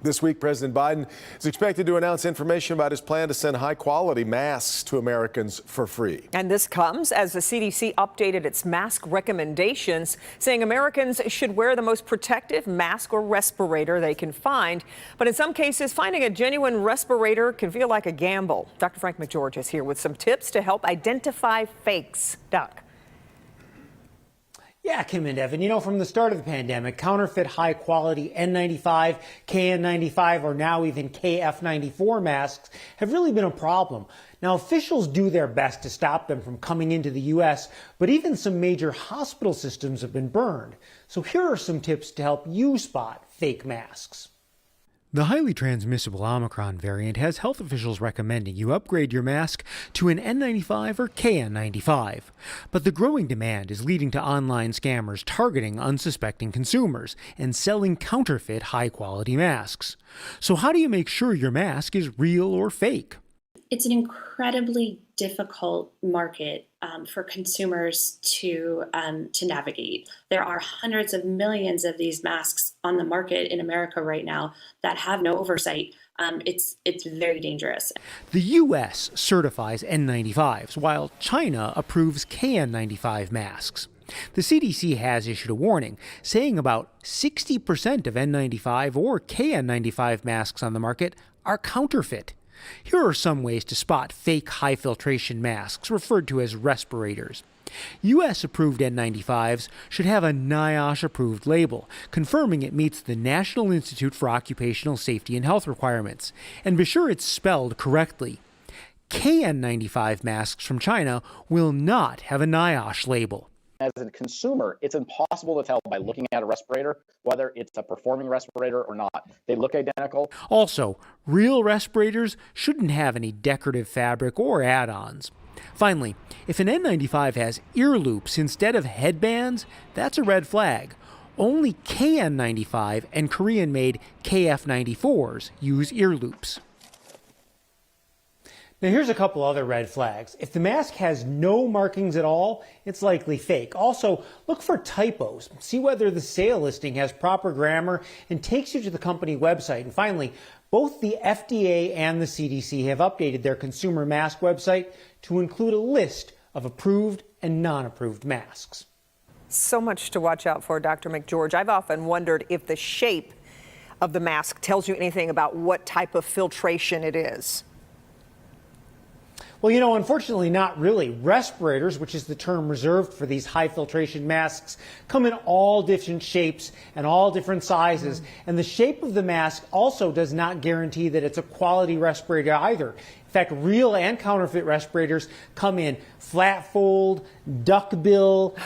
This week, President Biden is expected to announce information about his plan to send high-quality masks to Americans for free. And this comes as the CDC updated its mask recommendations, saying Americans should wear the most protective mask or respirator they can find. But in some cases, finding a genuine respirator can feel like a gamble. Dr. Frank McGeorge is here with some tips to help identify fakes. Doc. Yeah, Kim and Evan, from the start of the pandemic, counterfeit high-quality N95, KN95, or now even KF94 masks have really been a problem. Now, officials do their best to stop them from coming into the U.S., but even some major hospital systems have been burned. So here are some tips to help you spot fake masks. The highly transmissible Omicron variant has health officials recommending you upgrade your mask to an N95 or KN95. But the growing demand is leading to online scammers targeting unsuspecting consumers and selling counterfeit high-quality masks. So how do you make sure your mask is real or fake? It's an incredibly difficult market for consumers to navigate. There are hundreds of millions of these masks on the market in America right now that have no oversight. It's very dangerous. The U.S. certifies N95s, while China approves KN95 masks. The CDC has issued a warning, saying about 60% of N95 or KN95 masks on the market are counterfeit. Here are some ways to spot fake high-filtration masks, referred to as respirators. U.S.-approved N95s should have a NIOSH-approved label, confirming it meets the National Institute for Occupational Safety and Health requirements, and be sure it's spelled correctly. KN95 masks from China will not have a NIOSH label. As a consumer, it's impossible to tell by looking at a respirator whether it's a performing respirator or not. They look identical. Also, real respirators shouldn't have any decorative fabric or add-ons. Finally, if an N95 has ear loops instead of headbands, that's a red flag. Only KN95 and Korean-made KF94s use ear loops. Now here's a couple other red flags. If the mask has no markings at all, it's likely fake. Also, look for typos. See whether the sale listing has proper grammar and takes you to the company website. And finally, both the FDA and the CDC have updated their consumer mask website to include a list of approved and non-approved masks. So much to watch out for, Dr. McGeorge. I've often wondered if the shape of the mask tells you anything about what type of filtration it is. Well, unfortunately not really. Respirators, which is the term reserved for these high filtration masks, come in all different shapes and all different sizes. And the shape of the mask also does not guarantee that it's a quality respirator either. In fact, real and counterfeit respirators come in flat fold, duckbill,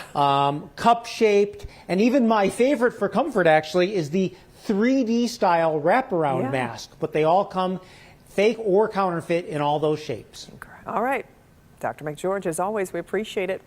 cup-shaped, and even my favorite for comfort actually is the 3D style wraparound mask. But they all come fake or counterfeit in all those shapes. All right. Dr. McGeorge, as always, we appreciate it.